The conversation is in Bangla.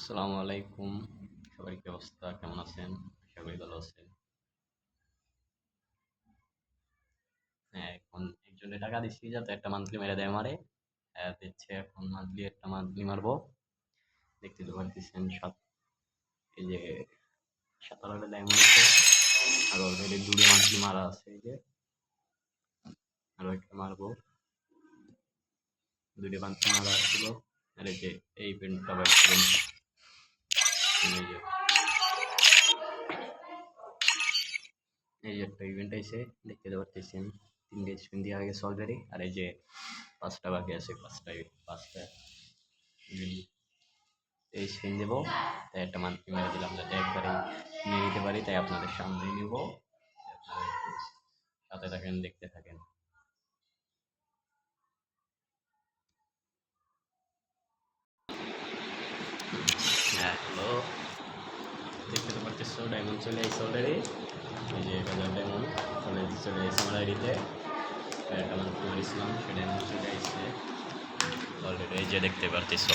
আসসালামু আলাইকুম। সবার কি অবস্থা? কেমন আছেন? আশা করি ভালো আছেন। হ্যাঁ, এখন একজনে টাকা দিচ্ছি যাতে একটা মান্থলি মেরে দেয় আমারে। দিচ্ছে এখন মান্থলি মারবো। দেখতে তো পারতেছেন এই যে 17টা ডায়মন্ড আছে। আর অলরেডি দুটো মান্থলি মারা আছে এই যে। আরো একটা মারবো। দুটো মান্থলি মারা ছিল। আর এই যে এই পেনটা বাইর করুন। এই যে এই যে একটা ইভেন্ট আইছে দেখতে তো পারতেছেন। 3টে স্পিন দেওয়া গেছে অলরেডি। আর এই যে 5টা বাকি আছে, 5টা এই স্পিন দেবো। তাই একটা মান্থলি মেরে দিলাম যাতে একবারে নিয়ে নিতে পারি, তাই আপনাদের সামনেই নিব। আপনারা একটু সাথে থাকেন, দেখতে থাকেন। হ্যাঁ, হ্যালো, দেখতে তো পারতেছো ডায়মন্ড চলে আসছে অলরেডি। এই যে 1000 ডায়মন্ড অলরেডি চলে আসছে আমার আইডিতে। একটা মান্থলি মেরেছিলাম, সে ডায়মন্ড চলে আসছে অলরেডি, এই যে দেখতে পারতেছো।